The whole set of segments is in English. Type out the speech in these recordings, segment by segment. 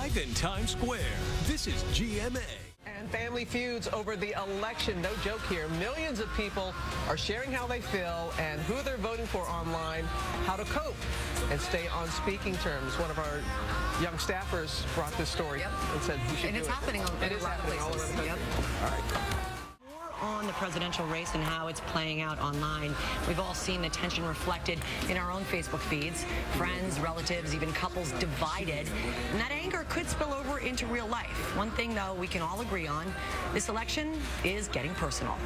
live in Times Square. This is GMA. And family feuds over the election. No joke here. Millions of people are sharing how they feel and who they're voting for online, how to cope and stay on speaking terms. One of our young staffers brought this story and said we should do it. And it's happening all over the country. Yep. All right. On the presidential race and how it's playing out online. We've all seen the tension reflected in our own Facebook feeds. Friends, relatives, even couples divided. And that anger could spill over into real life. One thing, though, we can all agree on, this election is getting personal.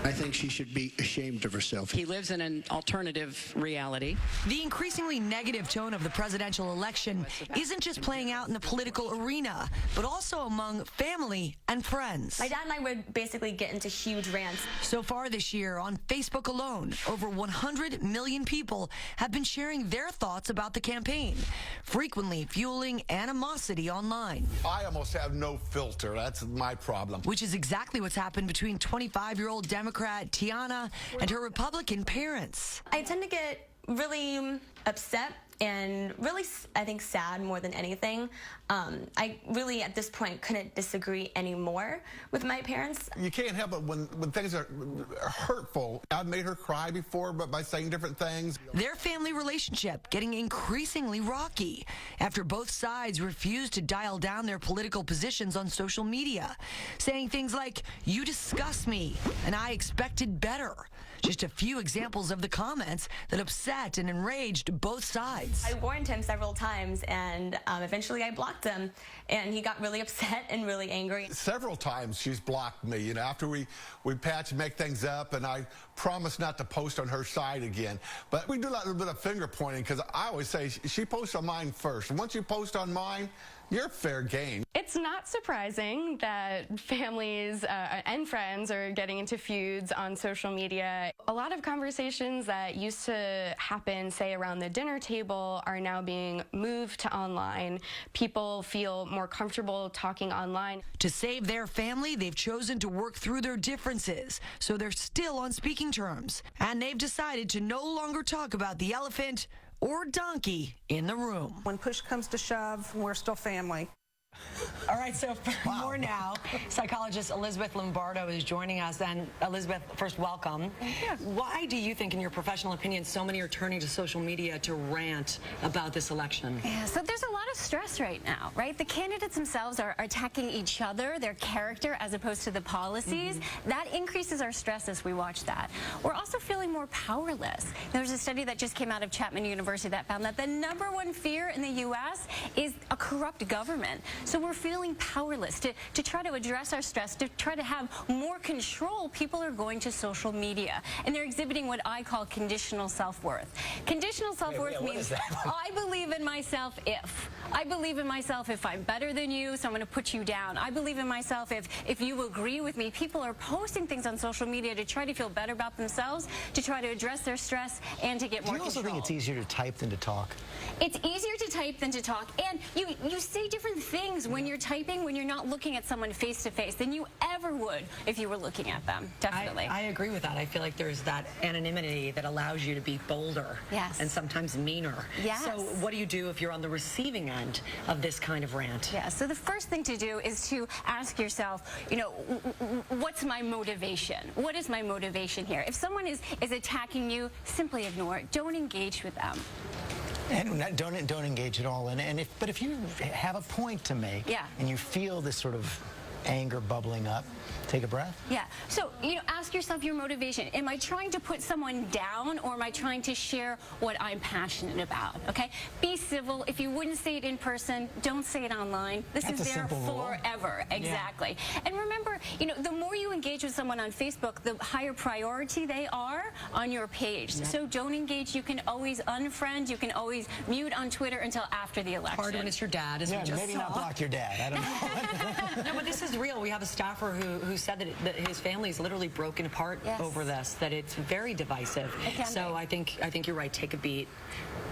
I think she should be ashamed of herself. He lives in an alternative reality. The increasingly negative tone of the presidential election isn't just playing out in the political arena, but also among family and friends. My dad and I would basically get into huge rants. So far this year, on Facebook alone, over 100 million people have been sharing their thoughts about the campaign, frequently fueling animosity online. I almost have no filter. That's my problem. Which is exactly what's happened between 25-year-old Democrat Tiana and her Republican parents. I tend to get really upset and really, I think, sad more than anything. I really, at this point, couldn't disagree anymore with my parents. You can't help it when things are hurtful. I've made her cry before, but by saying different things. Their family relationship getting increasingly rocky after both sides refused to dial down their political positions on social media, saying things like, "You disgust me, and I expected better." Just a few examples of the comments that upset and enraged both sides. I warned him several times, and eventually I blocked him, and he got really upset and really angry. Several times she's blocked me, you know, after we patch and make things up, and I promised not to post on her side again. But we do a little bit of finger pointing, because I always say she posts on mine first. And once you post on mine, you're fair game. It's not surprising that families and friends are getting into feuds on social media. A lot of conversations that used to happen, say, around the dinner table are now being moved to online. People feel more comfortable talking online. To save their family, they've chosen to work through their differences, so they're still on speaking terms. And they've decided to no longer talk about the elephant or donkey in the room. When push comes to shove, we're still family. All right, so for more now, psychologist Elizabeth Lombardo is joining us. And Elizabeth, first, welcome. Yeah. Why do you think, in your professional opinion, so many are turning to social media to rant about this election? Yeah, so there's a lot of stress right now, right? The candidates themselves are attacking each other, their character, as opposed to the policies. That increases our stress as we watch that. We're also feeling more powerless. There's a study that just came out of Chapman University that found that the #1 fear in the U.S. is a corrupt government. So we're feeling powerless. To try to address our stress, to try to have more control, people are going to social media. And they're exhibiting what I call conditional self-worth. Conditional self-worth means I believe in myself if. I believe in myself if I'm better than you, so I'm going to put you down. I believe in myself if you agree with me. People are posting things on social media to try to feel better about themselves, to try to address their stress, and to get more control. Do you also think it's easier to type than to talk? It's easier to type than to talk, and you say different things when you're typing, when you're not looking at someone face to face, than you ever would if you were looking at them. Definitely. I agree with that. I feel like there's that anonymity that allows you to be bolder. Yes. And sometimes meaner. Yes. So what do you do if you're on the receiving end of this kind of rant? Yeah, so the first thing to do is to ask yourself, you know, what's my motivation? What is my motivation here? If someone is attacking you, simply ignore it. Don't engage with them. And don't engage at all. But if you have a point to make, and you feel this sort of anger bubbling up, take a breath. Yeah. So, you know, ask yourself your motivation. Am I trying to put someone down, or am I trying to share what I'm passionate about? Okay? Be civil. If you wouldn't say it in person, don't say it online. This is there forever. Exactly. Yeah. And remember, you know, the more you engage with someone on Facebook, the higher priority they are on your page. Yeah. So don't engage. You can always unfriend. You can always mute on Twitter until after the election. Hard when it's your dad, as we just maybe saw. not block your dad. I don't know. No, but this is real. We have a staffer who said that his family is literally broken apart over this, that it's very divisive. So I think you're right. Take a beat.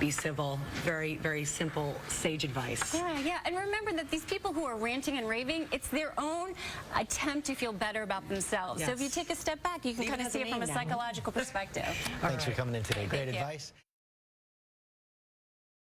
Be civil. Very, very simple, sage advice. Yeah. And remember that these people who are ranting and raving, it's their own attempt to feel better about themselves. So if you take a step back, you can kind of see it from a psychological perspective. Thanks for coming in today. Great advice.